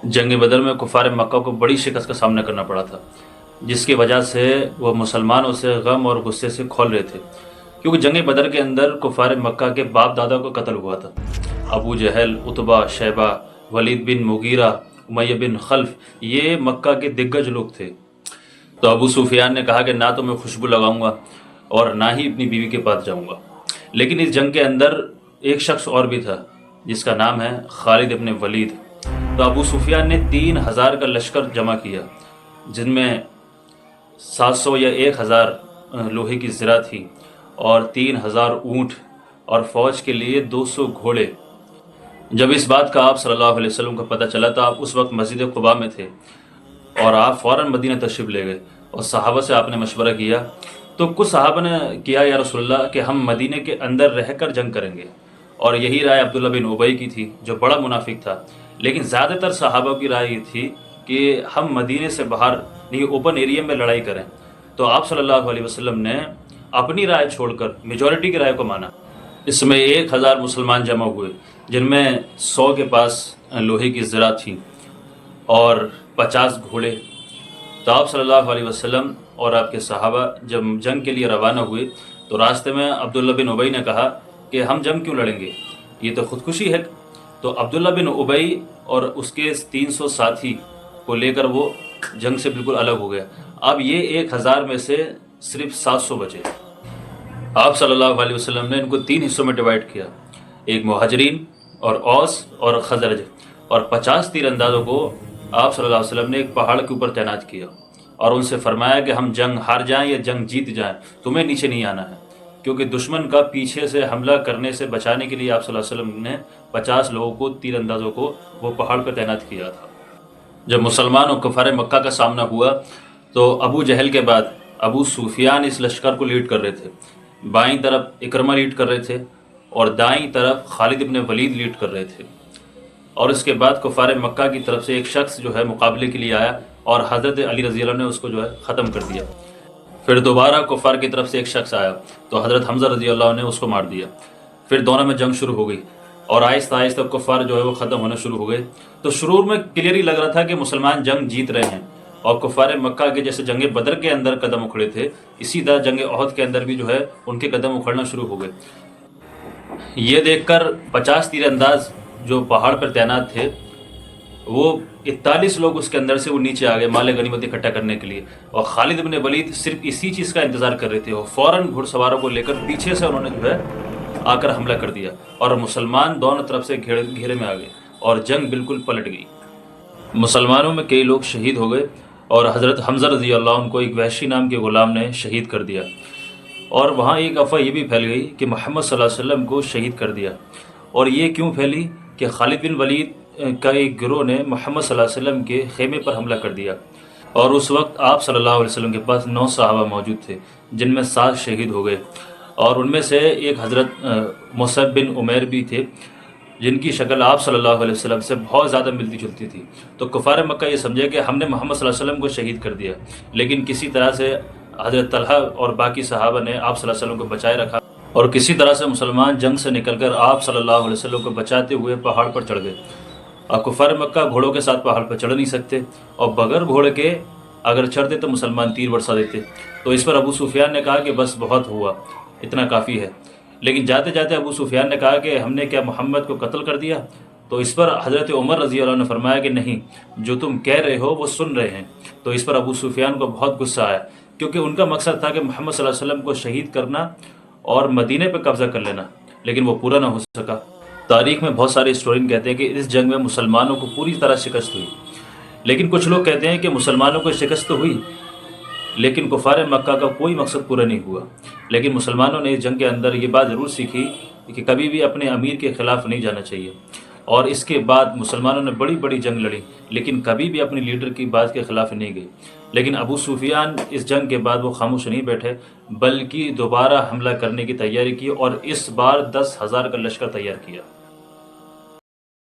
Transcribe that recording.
جنگ بدر میں کفار مکہ کو بڑی شکست کا سامنا کرنا پڑا تھا، جس کی وجہ سے وہ مسلمانوں سے غم اور غصے سے کھول رہے تھے، کیونکہ جنگ بدر کے اندر کفار مکہ کے باپ دادا کو قتل ہوا تھا۔ ابو جہل، عتبہ، شیبہ، ولید بن مغیرہ، امیہ بن خلف، یہ مکہ کے دگج لوگ تھے۔ تو ابو سفیان نے کہا کہ نہ تو میں خوشبو لگاؤں گا اور نہ ہی اپنی بیوی کے پاس جاؤں گا۔ لیکن اس جنگ کے اندر ایک شخص اور بھی تھا جس کا نام ہے خالد ابن ولید۔ تو ابو سفیان نے 3000 کا لشکر جمع کیا، جن میں 700 یا 1000 لوہے کی زرہ تھی اور 3000 اونٹ اور فوج کے لیے 200 گھوڑے۔ جب اس بات کا آپ صلی اللہ علیہ وسلم کو پتہ چلا تو آپ اس وقت مسجد قباء میں تھے اور آپ فوراً مدینہ تشریف لے گئے اور صحابہ سے آپ نے مشورہ کیا۔ تو کچھ صحابہ نے کیا یا رسول اللہ کہ ہم مدینہ کے اندر رہ کر جنگ کریں گے، اور یہی رائے عبداللہ بن ابی کی تھی جو بڑا منافق تھا۔ لیکن زیادہ تر صحابہ کی رائے یہ تھی کہ ہم مدینہ سے باہر نہیں، اوپن ایریا میں لڑائی کریں۔ تو آپ صلی اللہ علیہ وسلم نے اپنی رائے چھوڑ کر میجورٹی کی رائے کو مانا۔ اس میں 1000 مسلمان جمع ہوئے، جن میں 100 کے پاس لوہے کی زرہ تھی اور 50 گھوڑے۔ تو آپ صلی اللہ علیہ وسلم اور آپ کے صحابہ جب جنگ کے لیے روانہ ہوئے تو راستے میں عبداللہ بن ابی نے کہا کہ ہم جنگ کیوں لڑیں گے، یہ تو خودکشی ہے۔ تو عبداللہ بن ابی اور اس کے 300 ساتھی کو لے کر وہ جنگ سے بالکل الگ ہو گیا۔ اب یہ 1000 میں سے صرف 700 بچے۔ آپ صلی اللہ علیہ وسلم نے ان کو 3 حصوں میں ڈیوائیڈ کیا، ایک مہاجرین اور اوس اور خزرج، اور 50 تیر اندازوں کو آپ صلی اللہ علیہ وسلم نے ایک پہاڑ کے اوپر تعینات کیا اور ان سے فرمایا کہ ہم جنگ ہار جائیں یا جنگ جیت جائیں، تمہیں نیچے نہیں آنا ہے، کیونکہ دشمن کا پیچھے سے حملہ کرنے سے بچانے کے لیے آپ صلی اللہ علیہ وسلم نے 50 لوگوں کو، تیر اندازوں کو وہ پہاڑ پر تعینات کیا تھا۔ جب مسلمان اور کفار مکہ کا سامنا ہوا تو ابو جہل کے بعد ابو سفیان اس لشکر کو لیڈ کر رہے تھے، بائیں طرف اکرمہ لیڈ کر رہے تھے اور دائیں طرف خالد ابن ولید لیڈ کر رہے تھے۔ اور اس کے بعد کفار مکہ کی طرف سے ایک شخص جو ہے مقابلے کے لیے آیا اور حضرت علی رضی اللہ عنہ نے اس کو جو ہے ختم کر دیا۔ پھر دوبارہ کفار کی طرف سے ایک شخص آیا تو حضرت حمزہ رضی اللہ عنہ نے اس کو مار دیا۔ پھر دونوں میں جنگ شروع ہو گئی اور آہستہ آہستہ کفار جو ہے وہ ختم ہونا شروع ہو گئے۔ تو شروع میں کلیئرلی لگ رہا تھا کہ مسلمان جنگ جیت رہے ہیں، اور کفار مکہ کے جیسے جنگ بدر کے اندر قدم اکھڑے تھے، اسی طرح جنگ احد کے اندر بھی جو ہے ان کے قدم اکھڑنا شروع ہو گئے۔ یہ دیکھ کر 50 تیر انداز جو پہاڑ پر تعینات تھے، وہ 41 لوگ اس کے اندر سے وہ نیچے آ گئے مال غنیمت اکٹھا کرنے کے لیے، اور خالد بن ولید صرف اسی چیز کا انتظار کر رہے تھے۔ وہ فوراً گھڑ سواروں کو لے کر پیچھے سے انہوں نے جو ہے آ کر حملہ کر دیا اور مسلمان دونوں طرف سے گھیرے میں آ گئے اور جنگ بالکل پلٹ گئی۔ مسلمانوں میں کئی لوگ شہید ہو گئے اور حضرت حمزہ رضی اللہ عنہ کو ایک وحشی نام کے غلام نے شہید کر دیا، اور وہاں ایک افواہ یہ بھی پھیل گئی کہ محمد صلی اللہ علیہ وسلم کو شہید کر دیا۔ اور یہ کیوں پھیلی کہ خالد بن ولید کا ایک گروہ نے محمد صلی اللہ علیہ وسلم کے خیمے پر حملہ کر دیا، اور اس وقت آپ صلی اللہ علیہ وسلم کے پاس 9 صحابہ موجود تھے، جن میں 7 شہید ہو گئے، اور ان میں سے ایک حضرت مصعب بن عمیر بھی تھے، جن کی شکل آپ صلی اللہ علیہ وسلم سے بہت زیادہ ملتی جلتی تھی۔ تو کفار مکہ یہ سمجھے کہ ہم نے محمد صلی اللہ علیہ وسلم کو شہید کر دیا، لیکن کسی طرح سے حضرت طلحہ اور باقی صحابہ نے آپ صلی اللہ علیہ وسلم کو بچائے رکھا، اور کسی طرح سے مسلمان جنگ سے نکل کر آپ صلی اللہ علیہ وسلم کو بچاتے ہوئے پہاڑ پر چڑھ گئے۔ اور کفار مکہ گھوڑوں کے ساتھ پہاڑ پر چڑھ نہیں سکتے، اور بغیر گھوڑے کے اگر چڑھتے تو مسلمان تیر برسا دیتے۔ تو اس پر ابو سفیان نے کہا کہ بس بہت ہوا، اتنا کافی ہے۔ لیکن جاتے جاتے ابو سفیان نے کہا کہ ہم نے کیا محمد کو قتل کر دیا؟ تو اس پر حضرت عمر رضی اللہ عنہ نے فرمایا کہ نہیں، جو تم کہہ رہے ہو وہ سن رہے ہیں۔ تو اس پر ابو سفیان کو بہت غصہ آیا، کیونکہ ان کا مقصد تھا کہ محمد صلی اللہ علیہ وسلم کو شہید کرنا اور مدینے پہ قبضہ کر لینا، لیکن وہ پورا نہ ہو سکا۔ تاریخ میں بہت سارے ہسٹورین کہتے ہیں کہ اس جنگ میں مسلمانوں کو پوری طرح شکست ہوئی، لیکن کچھ لوگ کہتے ہیں کہ مسلمانوں کو شکست تو ہوئی لیکن کفار مکہ کا کوئی مقصد پورا نہیں ہوا۔ لیکن مسلمانوں نے اس جنگ کے اندر یہ بات ضرور سیکھی کہ کبھی بھی اپنے امیر کے خلاف نہیں جانا چاہیے، اور اس کے بعد مسلمانوں نے بڑی بڑی جنگ لڑی لیکن کبھی بھی اپنے لیڈر کی بات کے خلاف نہیں گئے۔ لیکن ابو سفیان اس جنگ کے بعد وہ خاموش نہیں بیٹھے، بلکہ دوبارہ حملہ کرنے کی تیاری کی، اور اس بار 10,000 کا لشکر تیار کیا۔